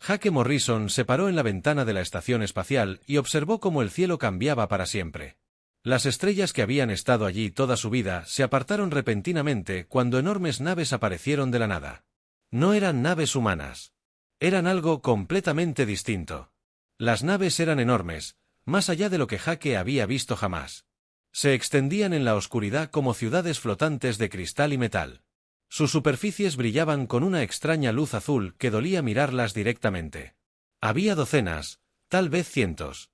Jake Morrison se paró en la ventana de la estación espacial y observó cómo el cielo cambiaba para siempre. Las estrellas que habían estado allí toda su vida se apartaron repentinamente cuando enormes naves aparecieron de la nada. No eran naves humanas. Eran algo completamente distinto. Las naves eran enormes, más allá de lo que Jake había visto jamás. Se extendían en la oscuridad como ciudades flotantes de cristal y metal. Sus superficies brillaban con una extraña luz azul que dolía mirarlas directamente. Había docenas, tal vez cientos.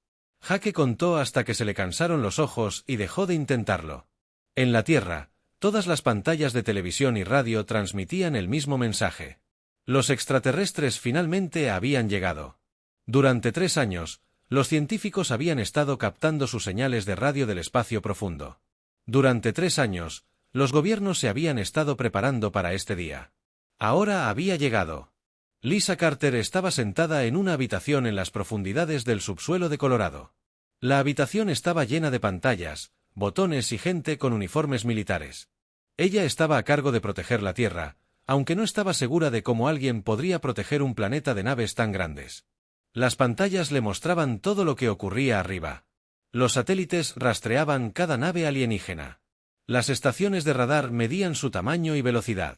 Jake contó hasta que se le cansaron los ojos y dejó de intentarlo. En la Tierra, todas las pantallas de televisión y radio transmitían el mismo mensaje. Los extraterrestres finalmente habían llegado. Durante 3 años, los científicos habían estado captando sus señales de radio del espacio profundo. Durante 3 años, los gobiernos se habían estado preparando para este día. Ahora había llegado. Lisa Carter estaba sentada en una habitación en las profundidades del subsuelo de Colorado. La habitación estaba llena de pantallas, botones y gente con uniformes militares. Ella estaba a cargo de proteger la Tierra, aunque no estaba segura de cómo alguien podría proteger un planeta de naves tan grandes. Las pantallas le mostraban todo lo que ocurría arriba. Los satélites rastreaban cada nave alienígena. Las estaciones de radar medían su tamaño y velocidad.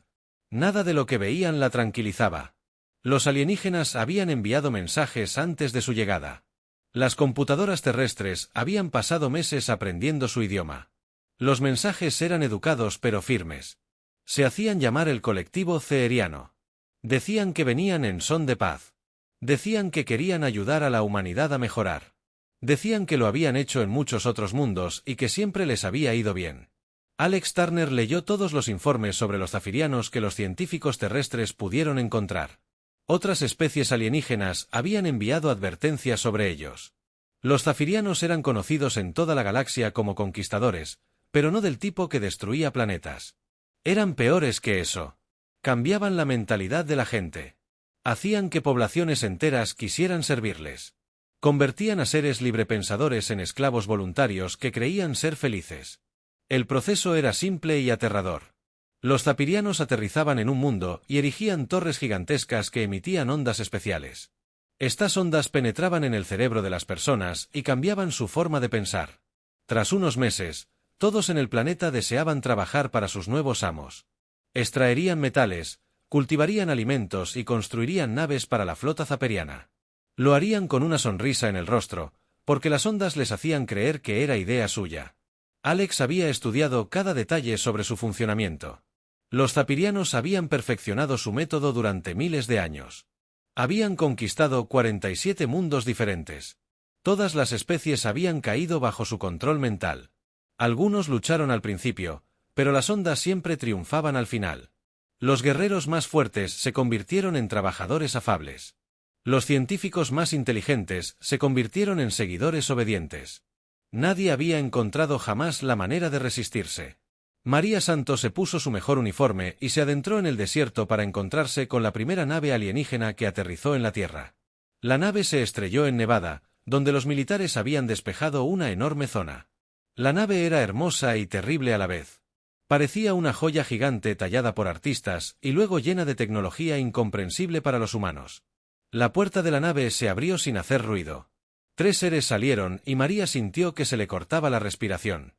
Nada de lo que veían la tranquilizaba. Los alienígenas habían enviado mensajes antes de su llegada. Las computadoras terrestres habían pasado meses aprendiendo su idioma. Los mensajes eran educados pero firmes. Se hacían llamar el colectivo Ceeriano. Decían que venían en son de paz. Decían que querían ayudar a la humanidad a mejorar. Decían que lo habían hecho en muchos otros mundos y que siempre les había ido bien. Alex Turner leyó todos los informes sobre los zafirianos que los científicos terrestres pudieron encontrar. Otras especies alienígenas habían enviado advertencias sobre ellos. Los zafirianos eran conocidos en toda la galaxia como conquistadores, pero no del tipo que destruía planetas. Eran peores que eso. Cambiaban la mentalidad de la gente. Hacían que poblaciones enteras quisieran servirles. Convertían a seres librepensadores en esclavos voluntarios que creían ser felices. El proceso era simple y aterrador. Los zapirianos aterrizaban en un mundo y erigían torres gigantescas que emitían ondas especiales. Estas ondas penetraban en el cerebro de las personas y cambiaban su forma de pensar. Tras unos meses, todos en el planeta deseaban trabajar para sus nuevos amos. Extraerían metales, cultivarían alimentos y construirían naves para la flota zaperiana. Lo harían con una sonrisa en el rostro, porque las ondas les hacían creer que era idea suya. Alex había estudiado cada detalle sobre su funcionamiento. Los zapirianos habían perfeccionado su método durante miles de años. Habían conquistado 47 mundos diferentes. Todas las especies habían caído bajo su control mental. Algunos lucharon al principio, pero las ondas siempre triunfaban al final. Los guerreros más fuertes se convirtieron en trabajadores afables. Los científicos más inteligentes se convirtieron en seguidores obedientes. Nadie había encontrado jamás la manera de resistirse. María Santos se puso su mejor uniforme y se adentró en el desierto para encontrarse con la primera nave alienígena que aterrizó en la Tierra. La nave se estrelló en Nevada, donde los militares habían despejado una enorme zona. La nave era hermosa y terrible a la vez. Parecía una joya gigante tallada por artistas y luego llena de tecnología incomprensible para los humanos. La puerta de la nave se abrió sin hacer ruido. 3 seres salieron y María sintió que se le cortaba la respiración.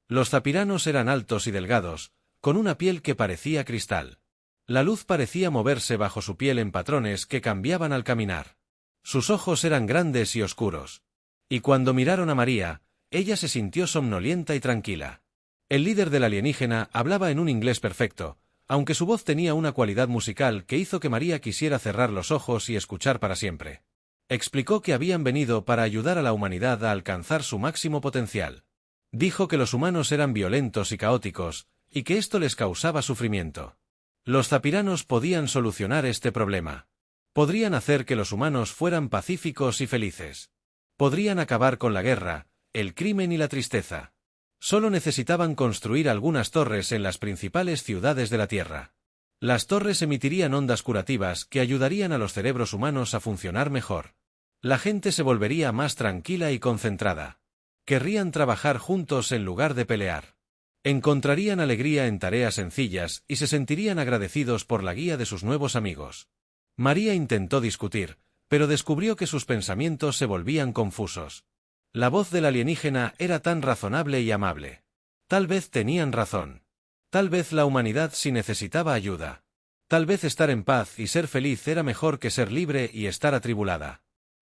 Los zapiranos eran altos y delgados, con una piel que parecía cristal. La luz parecía moverse bajo su piel en patrones que cambiaban al caminar. Sus ojos eran grandes y oscuros. Y cuando miraron a María, ella se sintió somnolienta y tranquila. El líder del alienígena hablaba en un inglés perfecto, aunque su voz tenía una cualidad musical que hizo que María quisiera cerrar los ojos y escuchar para siempre. Explicó que habían venido para ayudar a la humanidad a alcanzar su máximo potencial. Dijo que los humanos eran violentos y caóticos, y que esto les causaba sufrimiento. Los zapiranos podían solucionar este problema. Podrían hacer que los humanos fueran pacíficos y felices. Podrían acabar con la guerra, el crimen y la tristeza. Solo necesitaban construir algunas torres en las principales ciudades de la Tierra. Las torres emitirían ondas curativas que ayudarían a los cerebros humanos a funcionar mejor. La gente se volvería más tranquila y concentrada. Querrían trabajar juntos en lugar de pelear. Encontrarían alegría en tareas sencillas y se sentirían agradecidos por la guía de sus nuevos amigos. María intentó discutir, pero descubrió que sus pensamientos se volvían confusos. La voz del alienígena era tan razonable y amable. Tal vez tenían razón. Tal vez la humanidad sí necesitaba ayuda. Tal vez estar en paz y ser feliz era mejor que ser libre y estar atribulada.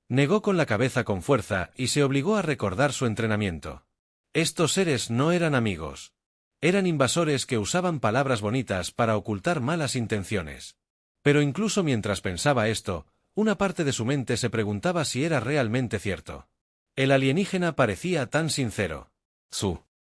Negó con la cabeza con fuerza y se obligó a recordar su entrenamiento. Estos seres no eran amigos. Eran invasores que usaban palabras bonitas para ocultar malas intenciones. Pero incluso mientras pensaba esto, una parte de su mente se preguntaba si era realmente cierto. El alienígena parecía tan sincero.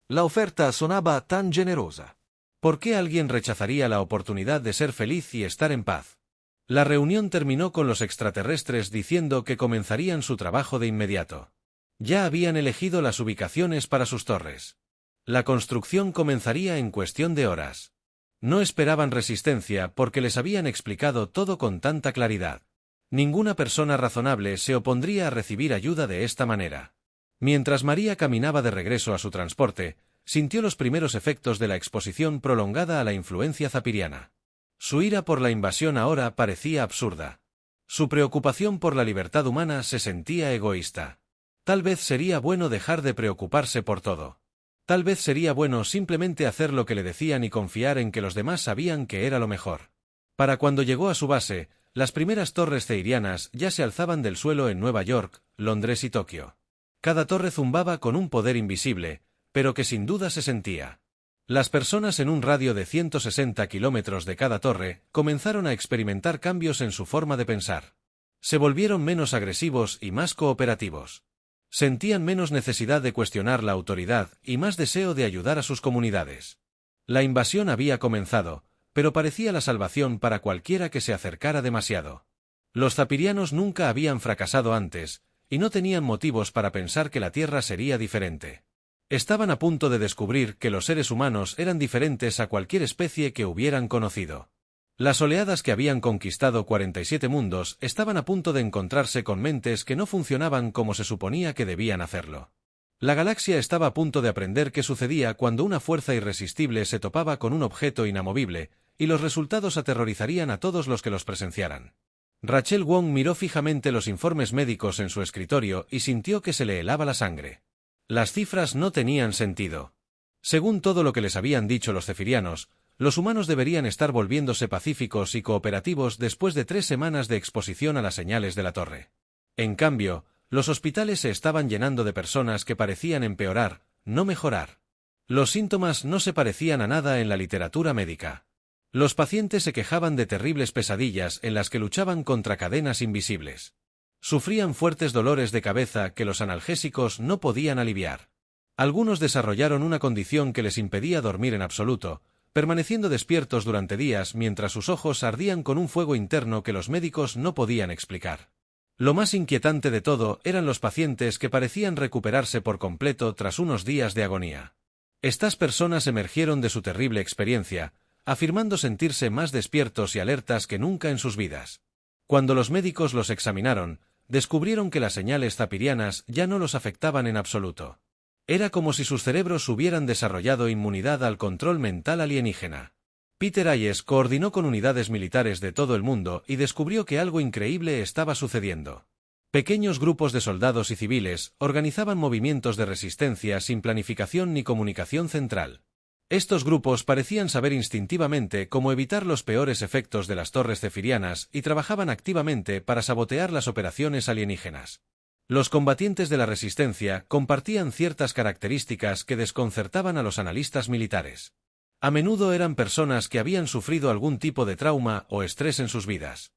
La oferta sonaba tan generosa. ¿Por qué alguien rechazaría la oportunidad de ser feliz y estar en paz? La reunión terminó con los extraterrestres diciendo que comenzarían su trabajo de inmediato. Ya habían elegido las ubicaciones para sus torres. La construcción comenzaría en cuestión de horas. No esperaban resistencia porque les habían explicado todo con tanta claridad. Ninguna persona razonable se opondría a recibir ayuda de esta manera. Mientras María caminaba de regreso a su transporte, sintió los primeros efectos de la exposición prolongada a la influencia zapiriana. Su ira por la invasión ahora parecía absurda. Su preocupación por la libertad humana se sentía egoísta. Tal vez sería bueno dejar de preocuparse por todo. Tal vez sería bueno simplemente hacer lo que le decían y confiar en que los demás sabían que era lo mejor. Para cuando llegó a su base, las primeras torres ceirianas ya se alzaban del suelo en Nueva York, Londres y Tokio. Cada torre zumbaba con un poder invisible, pero que sin duda se sentía. Las personas en un radio de 160 kilómetros de cada torre comenzaron a experimentar cambios en su forma de pensar. Se volvieron menos agresivos y más cooperativos. Sentían menos necesidad de cuestionar la autoridad y más deseo de ayudar a sus comunidades. La invasión había comenzado, pero parecía la salvación para cualquiera que se acercara demasiado. Los zapirianos nunca habían fracasado antes, y no tenían motivos para pensar que la Tierra sería diferente. Estaban a punto de descubrir que los seres humanos eran diferentes a cualquier especie que hubieran conocido. Las oleadas que habían conquistado 47 mundos estaban a punto de encontrarse con mentes que no funcionaban como se suponía que debían hacerlo. La galaxia estaba a punto de aprender qué sucedía cuando una fuerza irresistible se topaba con un objeto inamovible, y los resultados aterrorizarían a todos los que los presenciaran. Rachel Wong miró fijamente los informes médicos en su escritorio y sintió que se le helaba la sangre. Las cifras no tenían sentido. Según todo lo que les habían dicho los cefirianos, los humanos deberían estar volviéndose pacíficos y cooperativos después de 3 semanas de exposición a las señales de la torre. En cambio, los hospitales se estaban llenando de personas que parecían empeorar, no mejorar. Los síntomas no se parecían a nada en la literatura médica. Los pacientes se quejaban de terribles pesadillas en las que luchaban contra cadenas invisibles. Sufrían fuertes dolores de cabeza que los analgésicos no podían aliviar. Algunos desarrollaron una condición que les impedía dormir en absoluto, permaneciendo despiertos durante días mientras sus ojos ardían con un fuego interno que los médicos no podían explicar. Lo más inquietante de todo eran los pacientes que parecían recuperarse por completo tras unos días de agonía. Estas personas emergieron de su terrible experiencia, afirmando sentirse más despiertos y alertas que nunca en sus vidas. Cuando los médicos los examinaron, descubrieron que las señales zapirianas ya no los afectaban en absoluto. Era como si sus cerebros hubieran desarrollado inmunidad al control mental alienígena. Peter Hayes coordinó con unidades militares de todo el mundo y descubrió que algo increíble estaba sucediendo. Pequeños grupos de soldados y civiles organizaban movimientos de resistencia sin planificación ni comunicación central. Estos grupos parecían saber instintivamente cómo evitar los peores efectos de las torres cefirianas y trabajaban activamente para sabotear las operaciones alienígenas. Los combatientes de la resistencia compartían ciertas características que desconcertaban a los analistas militares. A menudo eran personas que habían sufrido algún tipo de trauma o estrés en sus vidas.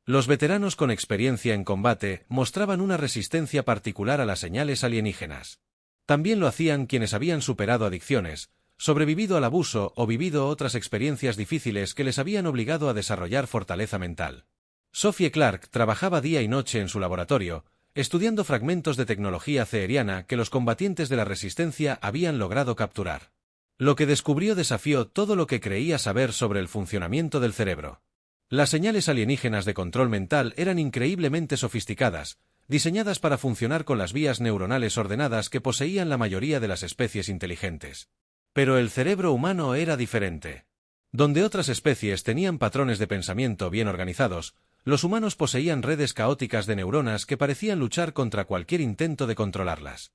Los veteranos con experiencia en combate mostraban una resistencia particular a las señales alienígenas. También lo hacían quienes habían superado adicciones, sobrevivido al abuso o vivido otras experiencias difíciles que les habían obligado a desarrollar fortaleza mental. Sophie Clark trabajaba día y noche en su laboratorio, estudiando fragmentos de tecnología ceeriana que los combatientes de la resistencia habían logrado capturar. Lo que descubrió desafió todo lo que creía saber sobre el funcionamiento del cerebro. Las señales alienígenas de control mental eran increíblemente sofisticadas, diseñadas para funcionar con las vías neuronales ordenadas que poseían la mayoría de las especies inteligentes. Pero el cerebro humano era diferente. Donde otras especies tenían patrones de pensamiento bien organizados, los humanos poseían redes caóticas de neuronas que parecían luchar contra cualquier intento de controlarlas.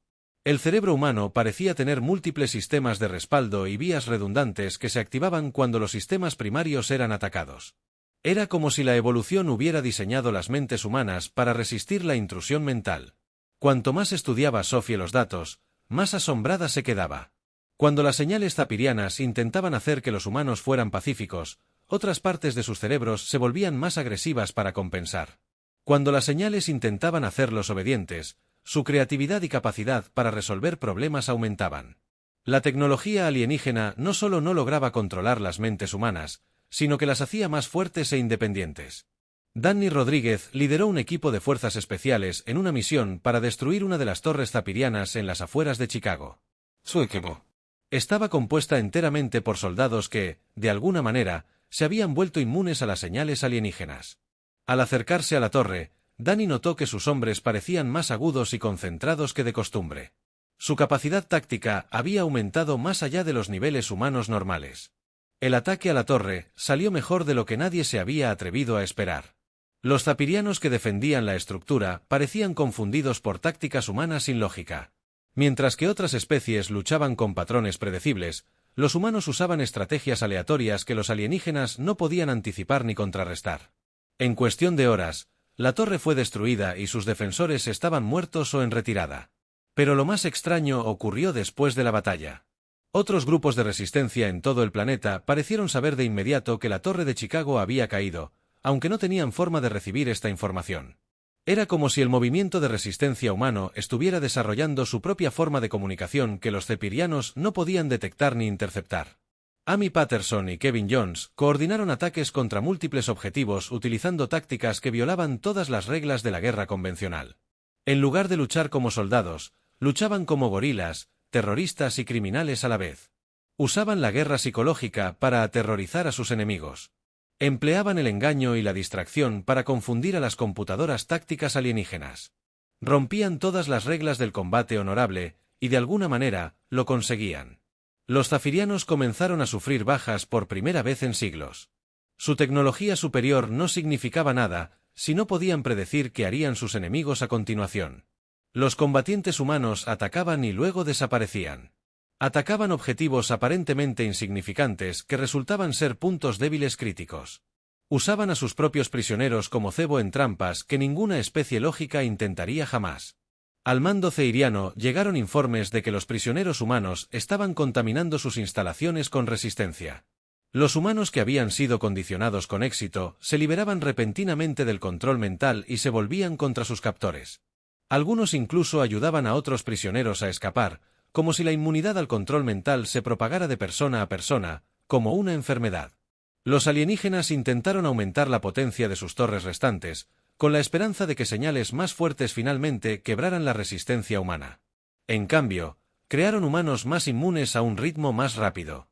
El cerebro humano parecía tener múltiples sistemas de respaldo y vías redundantes que se activaban cuando los sistemas primarios eran atacados. Era como si la evolución hubiera diseñado las mentes humanas para resistir la intrusión mental. Cuanto más estudiaba Sophie los datos, más asombrada se quedaba. Cuando las señales zapirianas intentaban hacer que los humanos fueran pacíficos, otras partes de sus cerebros se volvían más agresivas para compensar. Cuando las señales intentaban hacerlos obedientes, su creatividad y capacidad para resolver problemas aumentaban. La tecnología alienígena no solo no lograba controlar las mentes humanas, sino que las hacía más fuertes e independientes. Danny Rodríguez lideró un equipo de fuerzas especiales en una misión para destruir una de las torres zapirianas en las afueras de Chicago. Su equipo estaba compuesta enteramente por soldados que, de alguna manera, se habían vuelto inmunes a las señales alienígenas. Al acercarse a la torre, Danny notó que sus hombres parecían más agudos y concentrados que de costumbre. Su capacidad táctica había aumentado más allá de los niveles humanos normales. El ataque a la torre salió mejor de lo que nadie se había atrevido a esperar. Los zapirianos que defendían la estructura parecían confundidos por tácticas humanas sin lógica. Mientras que otras especies luchaban con patrones predecibles, los humanos usaban estrategias aleatorias que los alienígenas no podían anticipar ni contrarrestar. En cuestión de horas, la torre fue destruida y sus defensores estaban muertos o en retirada. Pero lo más extraño ocurrió después de la batalla. Otros grupos de resistencia en todo el planeta parecieron saber de inmediato que la torre de Chicago había caído, aunque no tenían forma de recibir esta información. Era como si el movimiento de resistencia humano estuviera desarrollando su propia forma de comunicación que los cepirianos no podían detectar ni interceptar. Amy Patterson y Kevin Jones coordinaron ataques contra múltiples objetivos utilizando tácticas que violaban todas las reglas de la guerra convencional. En lugar de luchar como soldados, luchaban como gorilas, terroristas y criminales a la vez. Usaban la guerra psicológica para aterrorizar a sus enemigos. Empleaban el engaño y la distracción para confundir a las computadoras tácticas alienígenas. Rompían todas las reglas del combate honorable, y de alguna manera, lo conseguían. Los zafirianos comenzaron a sufrir bajas por primera vez en siglos. Su tecnología superior no significaba nada, si no podían predecir qué harían sus enemigos a continuación. Los combatientes humanos atacaban y luego desaparecían. Atacaban objetivos aparentemente insignificantes que resultaban ser puntos débiles críticos. Usaban a sus propios prisioneros como cebo en trampas que ninguna especie lógica intentaría jamás. Al mando ceiriano llegaron informes de que los prisioneros humanos estaban contaminando sus instalaciones con resistencia. Los humanos que habían sido condicionados con éxito se liberaban repentinamente del control mental y se volvían contra sus captores. Algunos incluso ayudaban a otros prisioneros a escapar, como si la inmunidad al control mental se propagara de persona a persona, como una enfermedad. Los alienígenas intentaron aumentar la potencia de sus torres restantes, con la esperanza de que señales más fuertes finalmente quebraran la resistencia humana. En cambio, crearon humanos más inmunes a un ritmo más rápido.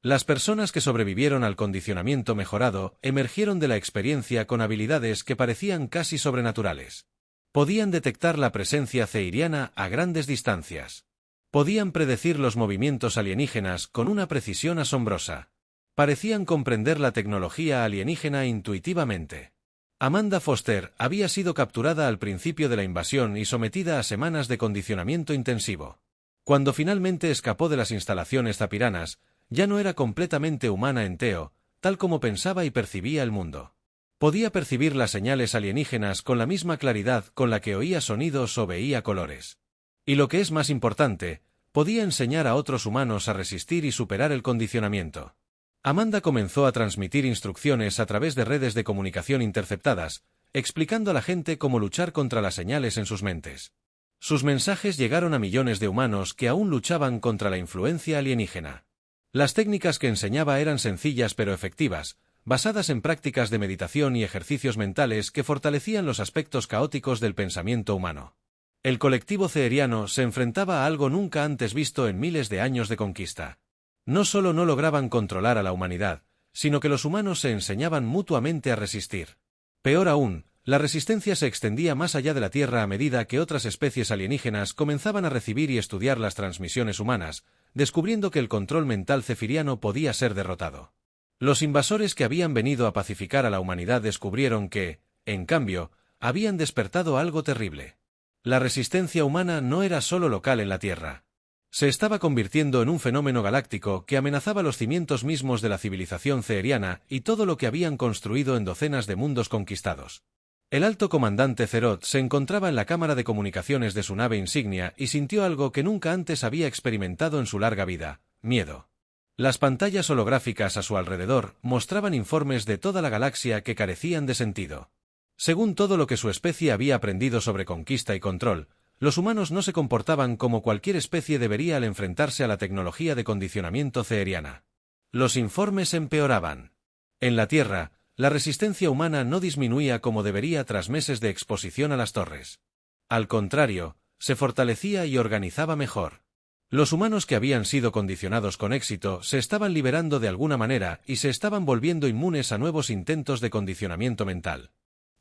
Las personas que sobrevivieron al condicionamiento mejorado emergieron de la experiencia con habilidades que parecían casi sobrenaturales. Podían detectar la presencia ceiriana a grandes distancias. Podían predecir los movimientos alienígenas con una precisión asombrosa. Parecían comprender la tecnología alienígena intuitivamente. Amanda Foster había sido capturada al principio de la invasión y sometida a semanas de condicionamiento intensivo. Cuando finalmente escapó de las instalaciones zapiranas, ya no era completamente humana en Teo, tal como pensaba y percibía el mundo. Podía percibir las señales alienígenas con la misma claridad con la que oía sonidos o veía colores. Y lo que es más importante, podía enseñar a otros humanos a resistir y superar el condicionamiento. Amanda comenzó a transmitir instrucciones a través de redes de comunicación interceptadas, explicando a la gente cómo luchar contra las señales en sus mentes. Sus mensajes llegaron a millones de humanos que aún luchaban contra la influencia alienígena. Las técnicas que enseñaba eran sencillas pero efectivas, basadas en prácticas de meditación y ejercicios mentales que fortalecían los aspectos caóticos del pensamiento humano. El colectivo ceiriano se enfrentaba a algo nunca antes visto en miles de años de conquista. No solo no lograban controlar a la humanidad, sino que los humanos se enseñaban mutuamente a resistir. Peor aún, la resistencia se extendía más allá de la Tierra a medida que otras especies alienígenas comenzaban a recibir y estudiar las transmisiones humanas, descubriendo que el control mental cefiriano podía ser derrotado. Los invasores que habían venido a pacificar a la humanidad descubrieron que, en cambio, habían despertado algo terrible. La resistencia humana no era solo local en la Tierra. Se estaba convirtiendo en un fenómeno galáctico que amenazaba los cimientos mismos de la civilización ceeriana y todo lo que habían construido en docenas de mundos conquistados. El alto comandante Zerot se encontraba en la cámara de comunicaciones de su nave insignia y sintió algo que nunca antes había experimentado en su larga vida: miedo. Las pantallas holográficas a su alrededor mostraban informes de toda la galaxia que carecían de sentido. Según todo lo que su especie había aprendido sobre conquista y control, los humanos no se comportaban como cualquier especie debería al enfrentarse a la tecnología de condicionamiento ceeriana. Los informes empeoraban. En la Tierra, la resistencia humana no disminuía como debería tras meses de exposición a las torres. Al contrario, se fortalecía y organizaba mejor. Los humanos que habían sido condicionados con éxito se estaban liberando de alguna manera y se estaban volviendo inmunes a nuevos intentos de condicionamiento mental.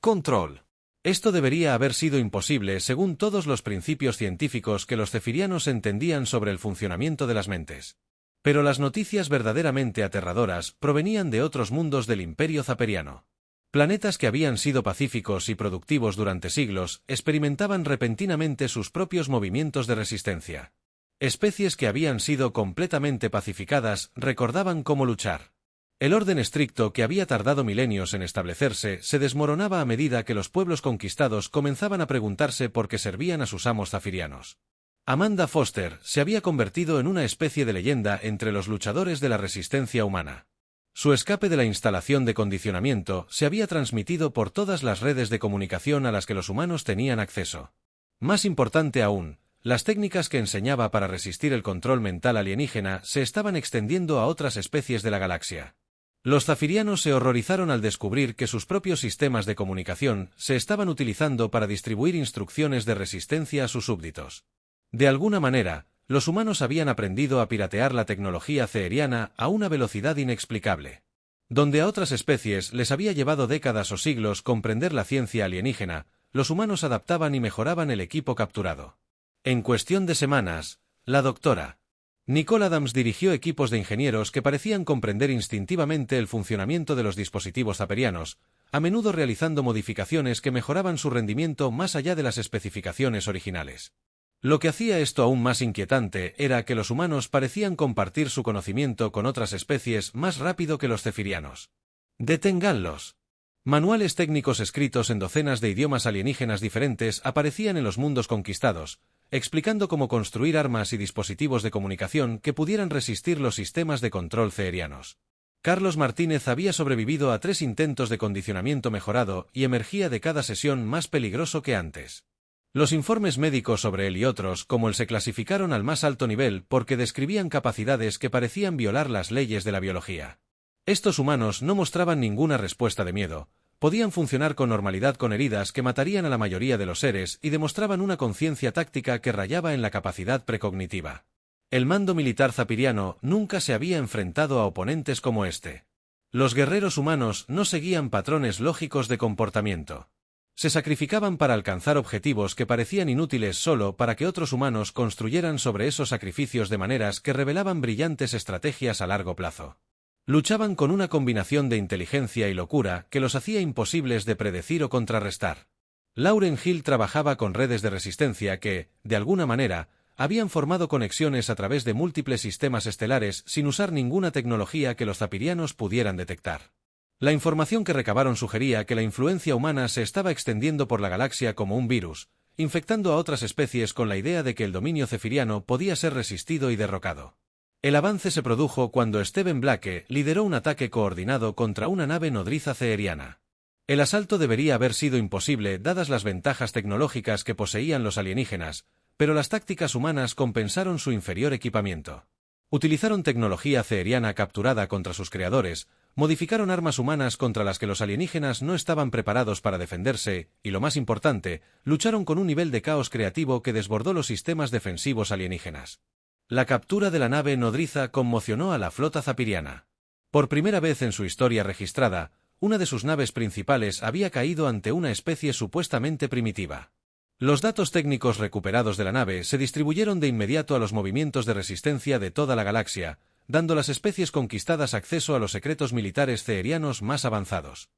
Control. Esto debería haber sido imposible según todos los principios científicos que los zefirianos entendían sobre el funcionamiento de las mentes. Pero las noticias verdaderamente aterradoras provenían de otros mundos del Imperio Zaperiano. Planetas que habían sido pacíficos y productivos durante siglos experimentaban repentinamente sus propios movimientos de resistencia. Especies que habían sido completamente pacificadas recordaban cómo luchar. El orden estricto que había tardado milenios en establecerse se desmoronaba a medida que los pueblos conquistados comenzaban a preguntarse por qué servían a sus amos zafirianos. Amanda Foster se había convertido en una especie de leyenda entre los luchadores de la resistencia humana. Su escape de la instalación de condicionamiento se había transmitido por todas las redes de comunicación a las que los humanos tenían acceso. Más importante aún, las técnicas que enseñaba para resistir el control mental alienígena se estaban extendiendo a otras especies de la galaxia. Los zafirianos se horrorizaron al descubrir que sus propios sistemas de comunicación se estaban utilizando para distribuir instrucciones de resistencia a sus súbditos. De alguna manera, los humanos habían aprendido a piratear la tecnología ceeriana a una velocidad inexplicable. Donde a otras especies les había llevado décadas o siglos comprender la ciencia alienígena, los humanos adaptaban y mejoraban el equipo capturado. En cuestión de semanas, la doctora Nicole Adams dirigió equipos de ingenieros que parecían comprender instintivamente el funcionamiento de los dispositivos zaperianos, a menudo realizando modificaciones que mejoraban su rendimiento más allá de las especificaciones originales. Lo que hacía esto aún más inquietante era que los humanos parecían compartir su conocimiento con otras especies más rápido que los zefirianos. ¡Deténganlos! Manuales técnicos escritos en docenas de idiomas alienígenas diferentes aparecían en los mundos conquistados, explicando cómo construir armas y dispositivos de comunicación que pudieran resistir los sistemas de control ceerianos. Carlos Martínez había sobrevivido a 3 intentos de condicionamiento mejorado y emergía de cada sesión más peligroso que antes. Los informes médicos sobre él y otros como él se clasificaron al más alto nivel porque describían capacidades que parecían violar las leyes de la biología. Estos humanos no mostraban ninguna respuesta de miedo. Podían funcionar con normalidad con heridas que matarían a la mayoría de los seres y demostraban una conciencia táctica que rayaba en la capacidad precognitiva. El mando militar zapiriano nunca se había enfrentado a oponentes como este. Los guerreros humanos no seguían patrones lógicos de comportamiento. Se sacrificaban para alcanzar objetivos que parecían inútiles solo para que otros humanos construyeran sobre esos sacrificios de maneras que revelaban brillantes estrategias a largo plazo. Luchaban con una combinación de inteligencia y locura que los hacía imposibles de predecir o contrarrestar. Lauren Hill trabajaba con redes de resistencia que, de alguna manera, habían formado conexiones a través de múltiples sistemas estelares sin usar ninguna tecnología que los zapirianos pudieran detectar. La información que recabaron sugería que la influencia humana se estaba extendiendo por la galaxia como un virus, infectando a otras especies con la idea de que el dominio zefiriano podía ser resistido y derrocado. El avance se produjo cuando Steven Blake lideró un ataque coordinado contra una nave nodriza ceeriana. El asalto debería haber sido imposible dadas las ventajas tecnológicas que poseían los alienígenas, pero las tácticas humanas compensaron su inferior equipamiento. Utilizaron tecnología ceeriana capturada contra sus creadores, modificaron armas humanas contra las que los alienígenas no estaban preparados para defenderse, y lo más importante, lucharon con un nivel de caos creativo que desbordó los sistemas defensivos alienígenas. La captura de la nave nodriza conmocionó a la flota zapiriana. Por primera vez en su historia registrada, una de sus naves principales había caído ante una especie supuestamente primitiva. Los datos técnicos recuperados de la nave se distribuyeron de inmediato a los movimientos de resistencia de toda la galaxia, dando a las especies conquistadas acceso a los secretos militares ceerianos más avanzados.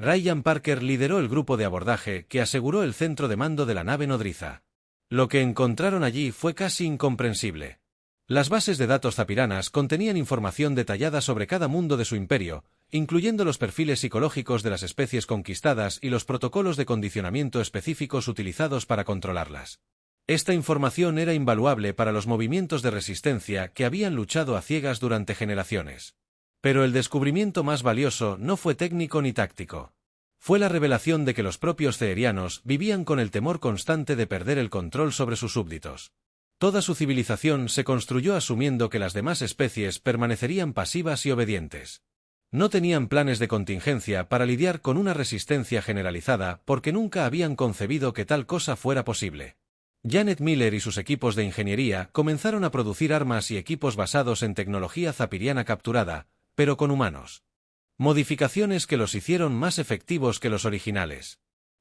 Ryan Parker lideró el grupo de abordaje que aseguró el centro de mando de la nave nodriza. Lo que encontraron allí fue casi incomprensible. Las bases de datos zapiranas contenían información detallada sobre cada mundo de su imperio, incluyendo los perfiles psicológicos de las especies conquistadas y los protocolos de condicionamiento específicos utilizados para controlarlas. Esta información era invaluable para los movimientos de resistencia que habían luchado a ciegas durante generaciones. Pero el descubrimiento más valioso no fue técnico ni táctico. Fue la revelación de que los propios ceerianos vivían con el temor constante de perder el control sobre sus súbditos. Toda su civilización se construyó asumiendo que las demás especies permanecerían pasivas y obedientes. No tenían planes de contingencia para lidiar con una resistencia generalizada porque nunca habían concebido que tal cosa fuera posible. Janet Miller y sus equipos de ingeniería comenzaron a producir armas y equipos basados en tecnología zapiriana capturada, pero con humanos. Modificaciones que los hicieron más efectivos que los originales.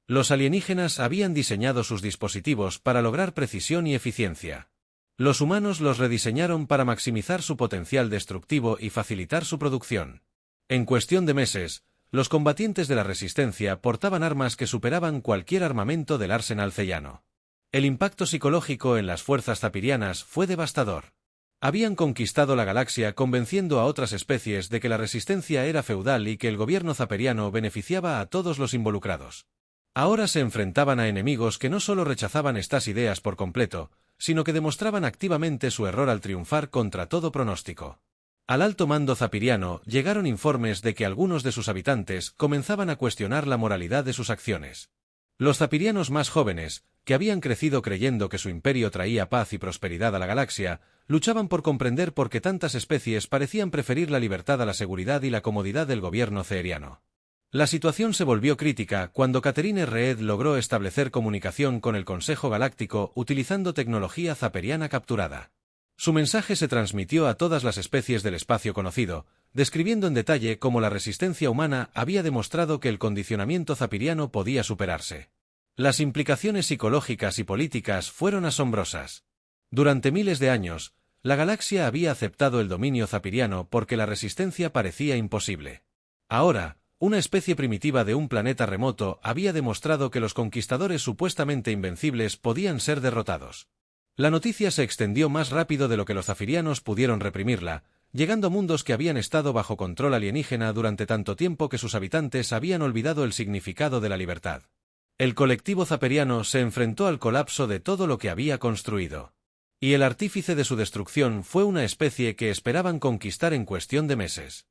Los alienígenas habían diseñado sus dispositivos para lograr precisión y eficiencia. Los humanos los rediseñaron para maximizar su potencial destructivo y facilitar su producción. En cuestión de meses, los combatientes de la resistencia portaban armas que superaban cualquier armamento del arsenal ceyano. El impacto psicológico en las fuerzas zapirianas fue devastador. Habían conquistado la galaxia convenciendo a otras especies de que la resistencia era feudal y que el gobierno zaperiano beneficiaba a todos los involucrados. Ahora se enfrentaban a enemigos que no solo rechazaban estas ideas por completo, sino que demostraban activamente su error al triunfar contra todo pronóstico. Al alto mando zapiriano llegaron informes de que algunos de sus habitantes comenzaban a cuestionar la moralidad de sus acciones. Los zapirianos más jóvenes, que habían crecido creyendo que su imperio traía paz y prosperidad a la galaxia, luchaban por comprender por qué tantas especies parecían preferir la libertad a la seguridad y la comodidad del gobierno ceeriano. La situación se volvió crítica cuando Catherine Reed logró establecer comunicación con el Consejo Galáctico utilizando tecnología zaperiana capturada. Su mensaje se transmitió a todas las especies del espacio conocido, describiendo en detalle cómo la resistencia humana había demostrado que el condicionamiento zapiriano podía superarse. Las implicaciones psicológicas y políticas fueron asombrosas. Durante miles de años, la galaxia había aceptado el dominio zapiriano porque la resistencia parecía imposible. Ahora, una especie primitiva de un planeta remoto había demostrado que los conquistadores supuestamente invencibles podían ser derrotados. La noticia se extendió más rápido de lo que los zafirianos pudieron reprimirla, llegando a mundos que habían estado bajo control alienígena durante tanto tiempo que sus habitantes habían olvidado el significado de la libertad. El colectivo zaperiano se enfrentó al colapso de todo lo que había construido. Y el artífice de su destrucción fue una especie que esperaban conquistar en cuestión de meses.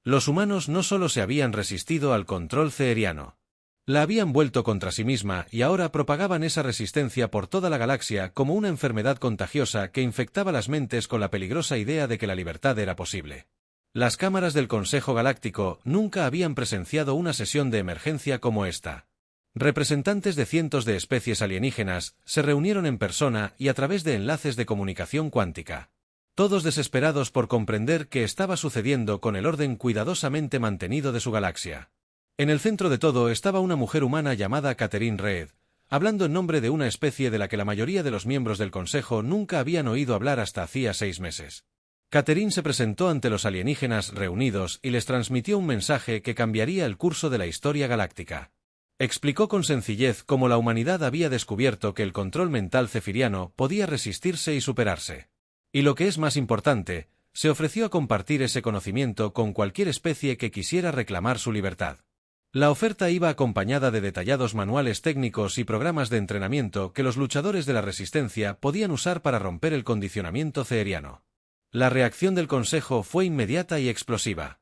Los humanos no solo se habían resistido al control ceeriano. La habían vuelto contra sí misma y ahora propagaban esa resistencia por toda la galaxia como una enfermedad contagiosa que infectaba las mentes con la peligrosa idea de que la libertad era posible. Las cámaras del Consejo Galáctico nunca habían presenciado una sesión de emergencia como esta. Representantes de cientos de especies alienígenas se reunieron en persona y a través de enlaces de comunicación cuántica. Todos desesperados por comprender qué estaba sucediendo con el orden cuidadosamente mantenido de su galaxia. En el centro de todo estaba una mujer humana llamada Catherine Reed, hablando en nombre de una especie de la que la mayoría de los miembros del Consejo nunca habían oído hablar hasta hacía 6 meses. Catherine se presentó ante los alienígenas reunidos y les transmitió un mensaje que cambiaría el curso de la historia galáctica. Explicó con sencillez cómo la humanidad había descubierto que el control mental cefiriano podía resistirse y superarse. Y lo que es más importante, se ofreció a compartir ese conocimiento con cualquier especie que quisiera reclamar su libertad. La oferta iba acompañada de detallados manuales técnicos y programas de entrenamiento que los luchadores de la resistencia podían usar para romper el condicionamiento ceeriano. La reacción del Consejo fue inmediata y explosiva.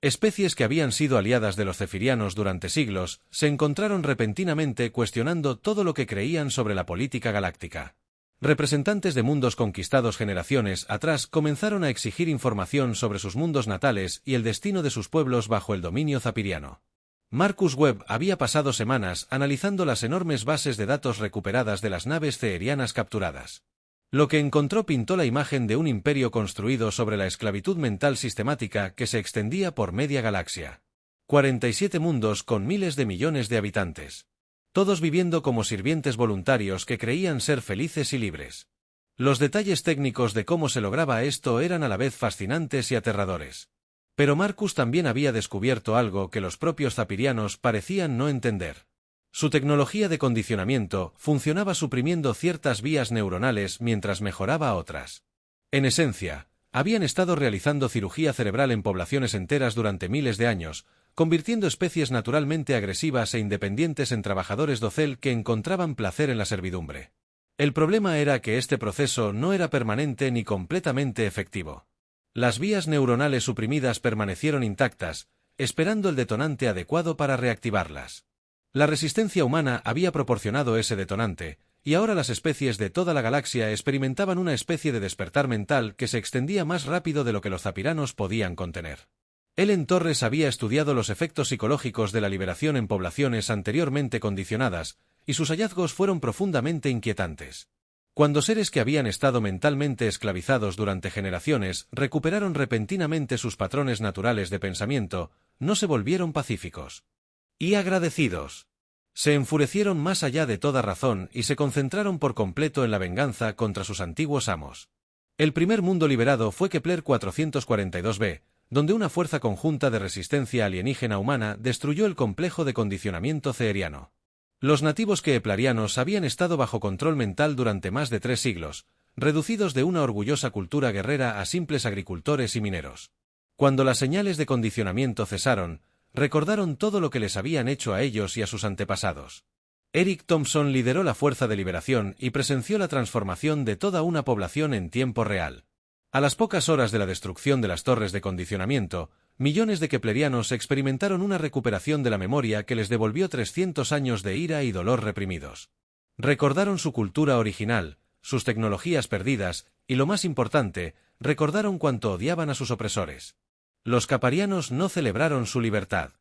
Especies que habían sido aliadas de los cefirianos durante siglos se encontraron repentinamente cuestionando todo lo que creían sobre la política galáctica. Representantes de mundos conquistados generaciones atrás comenzaron a exigir información sobre sus mundos natales y el destino de sus pueblos bajo el dominio zapiriano. Marcus Webb había pasado semanas analizando las enormes bases de datos recuperadas de las naves ceerianas capturadas. Lo que encontró pintó la imagen de un imperio construido sobre la esclavitud mental sistemática que se extendía por media galaxia. 47 mundos con miles de millones de habitantes. Todos viviendo como sirvientes voluntarios que creían ser felices y libres. Los detalles técnicos de cómo se lograba esto eran a la vez fascinantes y aterradores. Pero Marcus también había descubierto algo que los propios zapirianos parecían no entender. Su tecnología de condicionamiento funcionaba suprimiendo ciertas vías neuronales mientras mejoraba otras. En esencia, habían estado realizando cirugía cerebral en poblaciones enteras durante miles de años, convirtiendo especies naturalmente agresivas e independientes en trabajadores docel que encontraban placer en la servidumbre. El problema era que este proceso no era permanente ni completamente efectivo. Las vías neuronales suprimidas permanecieron intactas, esperando el detonante adecuado para reactivarlas. La resistencia humana había proporcionado ese detonante, y ahora las especies de toda la galaxia experimentaban una especie de despertar mental que se extendía más rápido de lo que los zapiranos podían contener. Ellen Torres había estudiado los efectos psicológicos de la liberación en poblaciones anteriormente condicionadas, y sus hallazgos fueron profundamente inquietantes. Cuando seres que habían estado mentalmente esclavizados durante generaciones recuperaron repentinamente sus patrones naturales de pensamiento, no se volvieron pacíficos y agradecidos. Se enfurecieron más allá de toda razón y se concentraron por completo en la venganza contra sus antiguos amos. El primer mundo liberado fue Kepler 442b, donde una fuerza conjunta de resistencia alienígena humana destruyó el complejo de condicionamiento ceeriano. Los nativos keplerianos habían estado bajo control mental durante más de 3 siglos, reducidos de una orgullosa cultura guerrera a simples agricultores y mineros. Cuando las señales de condicionamiento cesaron, recordaron todo lo que les habían hecho a ellos y a sus antepasados. Eric Thompson lideró la fuerza de liberación y presenció la transformación de toda una población en tiempo real. A las pocas horas de la destrucción de las torres de condicionamiento, millones de keplerianos experimentaron una recuperación de la memoria que les devolvió 300 años de ira y dolor reprimidos. Recordaron su cultura original, sus tecnologías perdidas, y lo más importante, recordaron cuánto odiaban a sus opresores. Los caparianos no celebraron su libertad.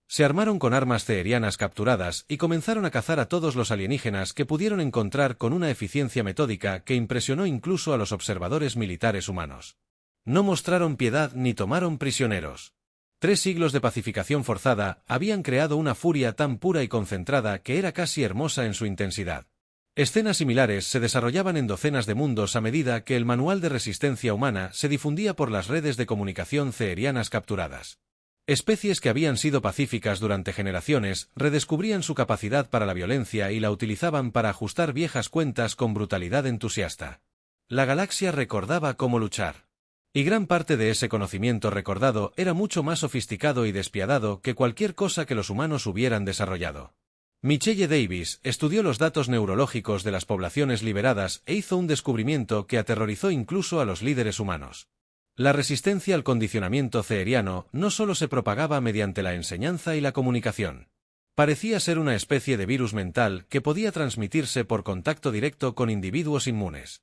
Se armaron con armas ceerianas capturadas y comenzaron a cazar a todos los alienígenas que pudieron encontrar con una eficiencia metódica que impresionó incluso a los observadores militares humanos. No mostraron piedad ni tomaron prisioneros. 3 siglos de pacificación forzada habían creado una furia tan pura y concentrada que era casi hermosa en su intensidad. Escenas similares se desarrollaban en docenas de mundos a medida que el manual de resistencia humana se difundía por las redes de comunicación ceerianas capturadas. Especies que habían sido pacíficas durante generaciones redescubrían su capacidad para la violencia y la utilizaban para ajustar viejas cuentas con brutalidad entusiasta. La galaxia recordaba cómo luchar. Y gran parte de ese conocimiento recordado era mucho más sofisticado y despiadado que cualquier cosa que los humanos hubieran desarrollado. Michelle Davis estudió los datos neurológicos de las poblaciones liberadas e hizo un descubrimiento que aterrorizó incluso a los líderes humanos. La resistencia al condicionamiento ceeriano no solo se propagaba mediante la enseñanza y la comunicación. Parecía ser una especie de virus mental que podía transmitirse por contacto directo con individuos inmunes.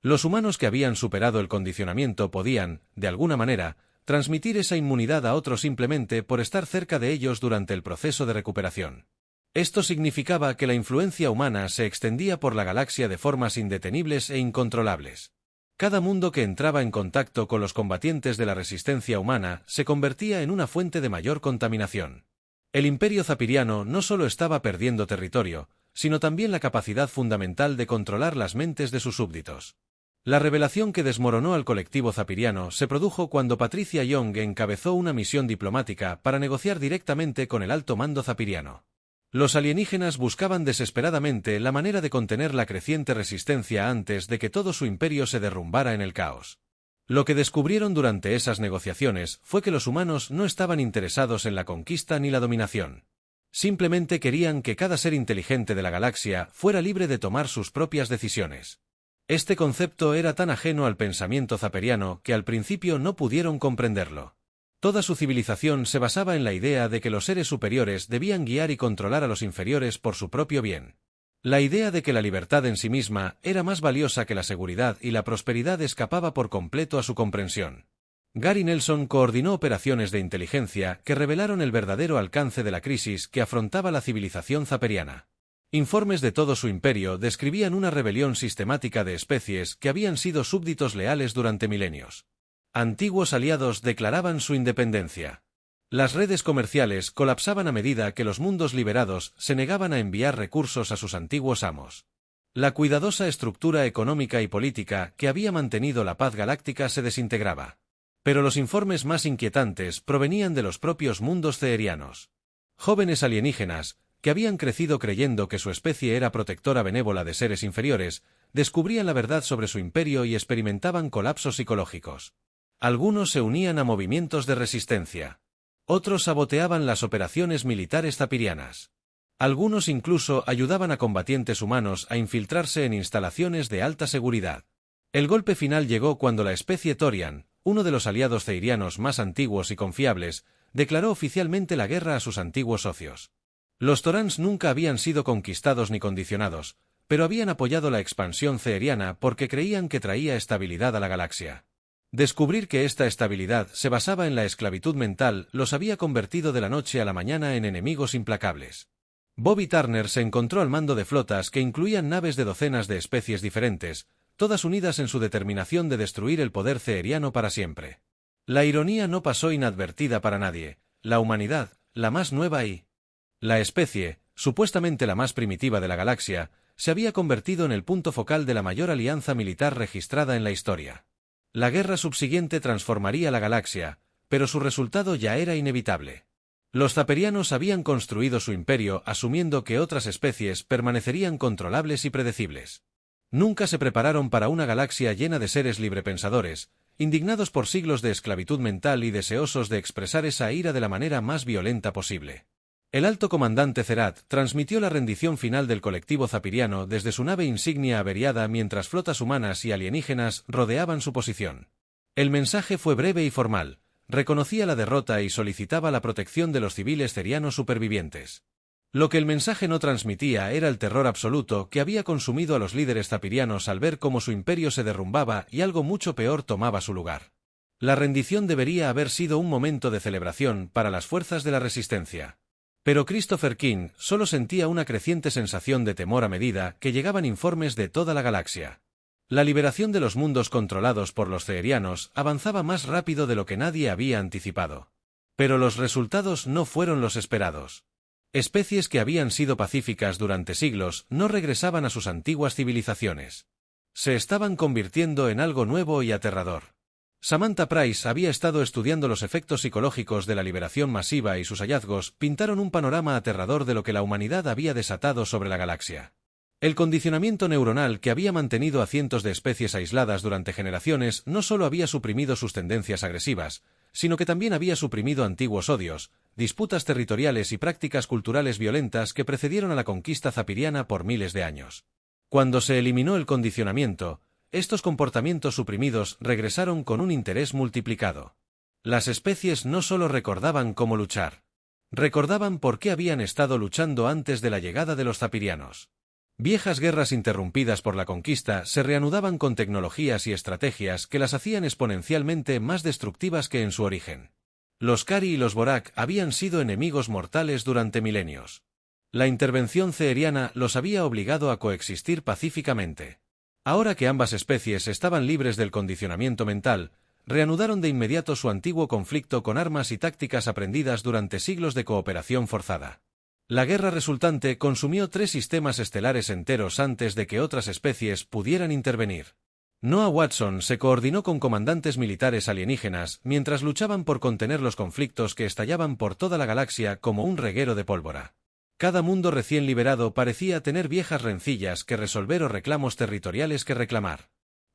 Los humanos que habían superado el condicionamiento podían, de alguna manera, transmitir esa inmunidad a otros simplemente por estar cerca de ellos durante el proceso de recuperación. Esto significaba que la influencia humana se extendía por la galaxia de formas indetenibles e incontrolables. Cada mundo que entraba en contacto con los combatientes de la resistencia humana se convertía en una fuente de mayor contaminación. El imperio zapiriano no solo estaba perdiendo territorio, sino también la capacidad fundamental de controlar las mentes de sus súbditos. La revelación que desmoronó al colectivo zapiriano se produjo cuando Patricia Young encabezó una misión diplomática para negociar directamente con el alto mando zapiriano. Los alienígenas buscaban desesperadamente la manera de contener la creciente resistencia antes de que todo su imperio se derrumbara en el caos. Lo que descubrieron durante esas negociaciones fue que los humanos no estaban interesados en la conquista ni la dominación. Simplemente querían que cada ser inteligente de la galaxia fuera libre de tomar sus propias decisiones. Este concepto era tan ajeno al pensamiento zaperiano que al principio no pudieron comprenderlo. Toda su civilización se basaba en la idea de que los seres superiores debían guiar y controlar a los inferiores por su propio bien. La idea de que la libertad en sí misma era más valiosa que la seguridad y la prosperidad escapaba por completo a su comprensión. Gary Nelson coordinó operaciones de inteligencia que revelaron el verdadero alcance de la crisis que afrontaba la civilización zaperiana. Informes de todo su imperio describían una rebelión sistemática de especies que habían sido súbditos leales durante milenios. Antiguos aliados declaraban su independencia. Las redes comerciales colapsaban a medida que los mundos liberados se negaban a enviar recursos a sus antiguos amos. La cuidadosa estructura económica y política que había mantenido la paz galáctica se desintegraba. Pero los informes más inquietantes provenían de los propios mundos ceerianos. Jóvenes alienígenas, que habían crecido creyendo que su especie era protectora benévola de seres inferiores, descubrían la verdad sobre su imperio y experimentaban colapsos psicológicos. Algunos se unían a movimientos de resistencia. Otros saboteaban las operaciones militares zapirianas. Algunos incluso ayudaban a combatientes humanos a infiltrarse en instalaciones de alta seguridad. El golpe final llegó cuando la especie Torian, uno de los aliados ceirianos más antiguos y confiables, declaró oficialmente la guerra a sus antiguos socios. Los Torans nunca habían sido conquistados ni condicionados, pero habían apoyado la expansión ceeriana porque creían que traía estabilidad a la galaxia. Descubrir que esta estabilidad se basaba en la esclavitud mental los había convertido de la noche a la mañana en enemigos implacables. Bobby Turner se encontró al mando de flotas que incluían naves de docenas de especies diferentes, todas unidas en su determinación de destruir el poder ceeriano para siempre. La ironía no pasó inadvertida para nadie. La humanidad, la más nueva la especie, supuestamente la más primitiva de la galaxia, se había convertido en el punto focal de la mayor alianza militar registrada en la historia. La guerra subsiguiente transformaría la galaxia, pero su resultado ya era inevitable. Los zaperianos habían construido su imperio asumiendo que otras especies permanecerían controlables y predecibles. Nunca se prepararon para una galaxia llena de seres librepensadores, indignados por siglos de esclavitud mental y deseosos de expresar esa ira de la manera más violenta posible. El alto comandante Zerat transmitió la rendición final del colectivo zapiriano desde su nave insignia averiada mientras flotas humanas y alienígenas rodeaban su posición. El mensaje fue breve y formal, reconocía la derrota y solicitaba la protección de los civiles ceerianos supervivientes. Lo que el mensaje no transmitía era el terror absoluto que había consumido a los líderes zapirianos al ver cómo su imperio se derrumbaba y algo mucho peor tomaba su lugar. La rendición debería haber sido un momento de celebración para las fuerzas de la resistencia. Pero Christopher King solo sentía una creciente sensación de temor a medida que llegaban informes de toda la galaxia. La liberación de los mundos controlados por los ceerianos avanzaba más rápido de lo que nadie había anticipado. Pero los resultados no fueron los esperados. Especies que habían sido pacíficas durante siglos no regresaban a sus antiguas civilizaciones. Se estaban convirtiendo en algo nuevo y aterrador. Samantha Price había estado estudiando los efectos psicológicos de la liberación masiva y sus hallazgos pintaron un panorama aterrador de lo que la humanidad había desatado sobre la galaxia. El condicionamiento neuronal que había mantenido a cientos de especies aisladas durante generaciones no solo había suprimido sus tendencias agresivas, sino que también había suprimido antiguos odios, disputas territoriales y prácticas culturales violentas que precedieron a la conquista zapiriana por miles de años. Cuando se eliminó el condicionamiento, estos comportamientos suprimidos regresaron con un interés multiplicado. Las especies no solo recordaban cómo luchar. Recordaban por qué habían estado luchando antes de la llegada de los zapirianos. Viejas guerras interrumpidas por la conquista se reanudaban con tecnologías y estrategias que las hacían exponencialmente más destructivas que en su origen. Los Kari y los Borak habían sido enemigos mortales durante milenios. La intervención ceeriana los había obligado a coexistir pacíficamente. Ahora que ambas especies estaban libres del condicionamiento mental, reanudaron de inmediato su antiguo conflicto con armas y tácticas aprendidas durante siglos de cooperación forzada. La guerra resultante consumió 3 sistemas estelares enteros antes de que otras especies pudieran intervenir. Noah Watson se coordinó con comandantes militares alienígenas mientras luchaban por contener los conflictos que estallaban por toda la galaxia como un reguero de pólvora. Cada mundo recién liberado parecía tener viejas rencillas que resolver o reclamos territoriales que reclamar.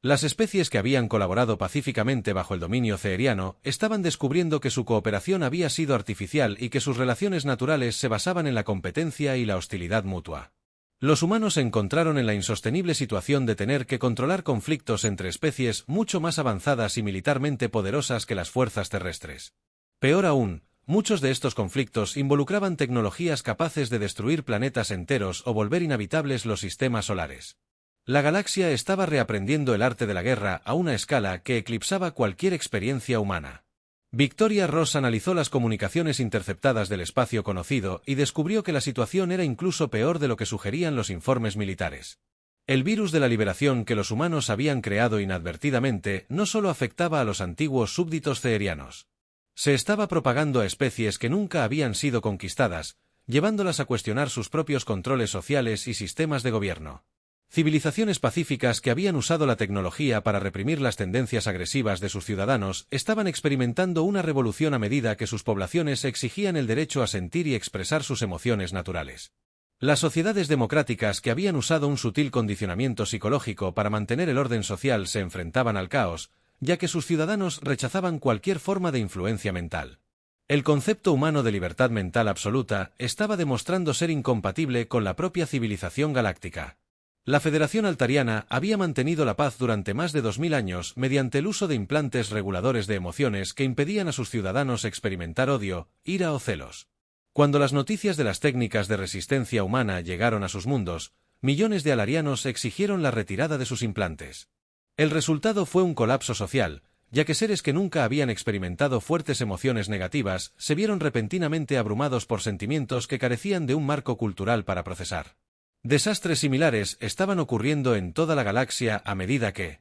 Las especies que habían colaborado pacíficamente bajo el dominio ceeriano estaban descubriendo que su cooperación había sido artificial y que sus relaciones naturales se basaban en la competencia y la hostilidad mutua. Los humanos se encontraron en la insostenible situación de tener que controlar conflictos entre especies mucho más avanzadas y militarmente poderosas que las fuerzas terrestres. Peor aún, muchos de estos conflictos involucraban tecnologías capaces de destruir planetas enteros o volver inhabitables los sistemas solares. La galaxia estaba reaprendiendo el arte de la guerra a una escala que eclipsaba cualquier experiencia humana. Victoria Ross analizó las comunicaciones interceptadas del espacio conocido y descubrió que la situación era incluso peor de lo que sugerían los informes militares. El virus de la liberación que los humanos habían creado inadvertidamente no solo afectaba a los antiguos súbditos ceerianos. Se estaba propagando a especies que nunca habían sido conquistadas, llevándolas a cuestionar sus propios controles sociales y sistemas de gobierno. Civilizaciones pacíficas que habían usado la tecnología para reprimir las tendencias agresivas de sus ciudadanos estaban experimentando una revolución a medida que sus poblaciones exigían el derecho a sentir y expresar sus emociones naturales. Las sociedades democráticas que habían usado un sutil condicionamiento psicológico para mantener el orden social se enfrentaban al caos, ya que sus ciudadanos rechazaban cualquier forma de influencia mental. El concepto humano de libertad mental absoluta estaba demostrando ser incompatible con la propia civilización galáctica. La Federación Altariana había mantenido la paz durante más de 2000 años mediante el uso de implantes reguladores de emociones que impedían a sus ciudadanos experimentar odio, ira o celos. Cuando las noticias de las técnicas de resistencia humana llegaron a sus mundos, millones de alarianos exigieron la retirada de sus implantes. El resultado fue un colapso social, ya que seres que nunca habían experimentado fuertes emociones negativas se vieron repentinamente abrumados por sentimientos que carecían de un marco cultural para procesar. Desastres similares estaban ocurriendo en toda la galaxia a medida que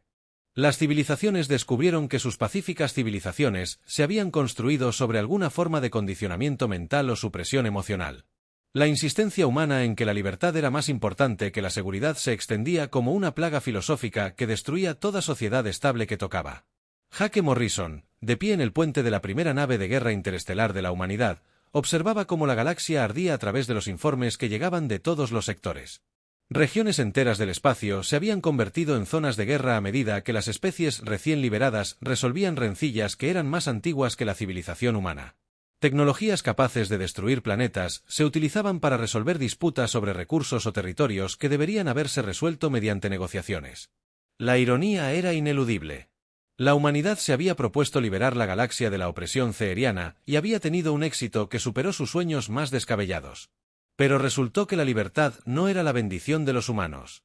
las civilizaciones descubrieron que sus pacíficas civilizaciones se habían construido sobre alguna forma de condicionamiento mental o supresión emocional. La insistencia humana en que la libertad era más importante que la seguridad se extendía como una plaga filosófica que destruía toda sociedad estable que tocaba. Jake Morrison, de pie en el puente de la primera nave de guerra interestelar de la humanidad, observaba cómo la galaxia ardía a través de los informes que llegaban de todos los sectores. Regiones enteras del espacio se habían convertido en zonas de guerra a medida que las especies recién liberadas resolvían rencillas que eran más antiguas que la civilización humana. Tecnologías capaces de destruir planetas se utilizaban para resolver disputas sobre recursos o territorios que deberían haberse resuelto mediante negociaciones. La ironía era ineludible. La humanidad se había propuesto liberar la galaxia de la opresión ceeriana y había tenido un éxito que superó sus sueños más descabellados. Pero resultó que la libertad no era la bendición de los humanos.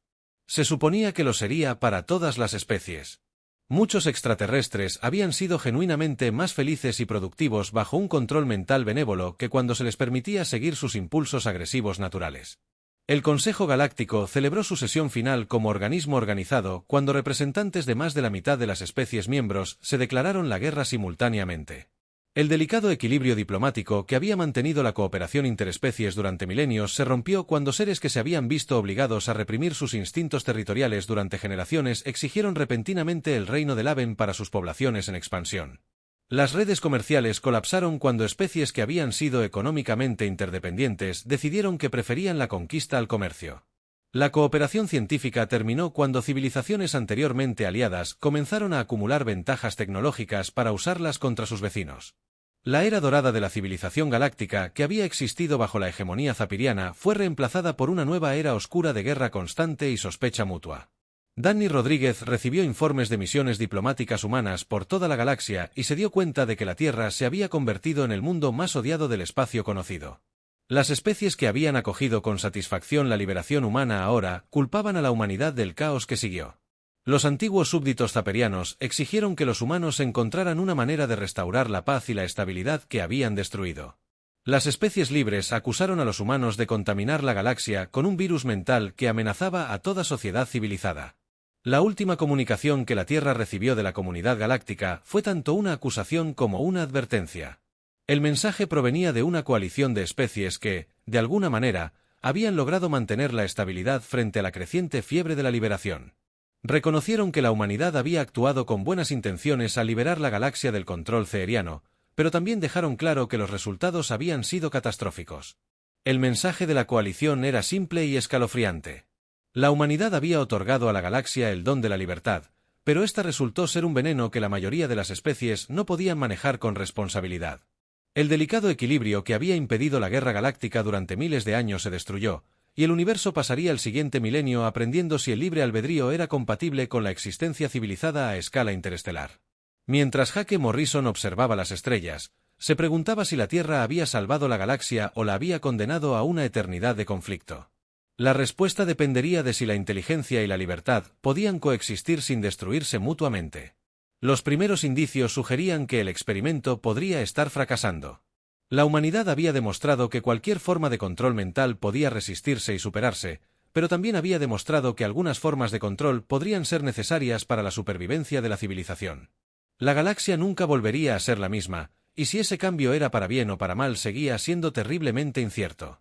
Se suponía que lo sería para todas las especies. Muchos extraterrestres habían sido genuinamente más felices y productivos bajo un control mental benévolo que cuando se les permitía seguir sus impulsos agresivos naturales. El Consejo Galáctico celebró su sesión final como organismo organizado cuando representantes de más de la mitad de las especies miembros se declararon la guerra simultáneamente. El delicado equilibrio diplomático que había mantenido la cooperación interespecies durante milenios se rompió cuando seres que se habían visto obligados a reprimir sus instintos territoriales durante generaciones exigieron repentinamente el reino del Aven para sus poblaciones en expansión. Las redes comerciales colapsaron cuando especies que habían sido económicamente interdependientes decidieron que preferían la conquista al comercio. La cooperación científica terminó cuando civilizaciones anteriormente aliadas comenzaron a acumular ventajas tecnológicas para usarlas contra sus vecinos. La era dorada de la civilización galáctica que había existido bajo la hegemonía zapiriana fue reemplazada por una nueva era oscura de guerra constante y sospecha mutua. Danny Rodríguez recibió informes de misiones diplomáticas humanas por toda la galaxia y se dio cuenta de que la Tierra se había convertido en el mundo más odiado del espacio conocido. Las especies que habían acogido con satisfacción la liberación humana ahora culpaban a la humanidad del caos que siguió. Los antiguos súbditos zaperianos exigieron que los humanos encontraran una manera de restaurar la paz y la estabilidad que habían destruido. Las especies libres acusaron a los humanos de contaminar la galaxia con un virus mental que amenazaba a toda sociedad civilizada. La última comunicación que la Tierra recibió de la comunidad galáctica fue tanto una acusación como una advertencia. El mensaje provenía de una coalición de especies que, de alguna manera, habían logrado mantener la estabilidad frente a la creciente fiebre de la liberación. Reconocieron que la humanidad había actuado con buenas intenciones al liberar la galaxia del control ceeriano, pero también dejaron claro que los resultados habían sido catastróficos. El mensaje de la coalición era simple y escalofriante. La humanidad había otorgado a la galaxia el don de la libertad, pero esta resultó ser un veneno que la mayoría de las especies no podían manejar con responsabilidad. El delicado equilibrio que había impedido la guerra galáctica durante miles de años se destruyó, y el universo pasaría el siguiente milenio aprendiendo si el libre albedrío era compatible con la existencia civilizada a escala interestelar. Mientras Jake Morrison observaba las estrellas, se preguntaba si la Tierra había salvado la galaxia o la había condenado a una eternidad de conflicto. La respuesta dependería de si la inteligencia y la libertad podían coexistir sin destruirse mutuamente. Los primeros indicios sugerían que el experimento podría estar fracasando. La humanidad había demostrado que cualquier forma de control mental podía resistirse y superarse, pero también había demostrado que algunas formas de control podrían ser necesarias para la supervivencia de la civilización. La galaxia nunca volvería a ser la misma, y si ese cambio era para bien o para mal seguía siendo terriblemente incierto.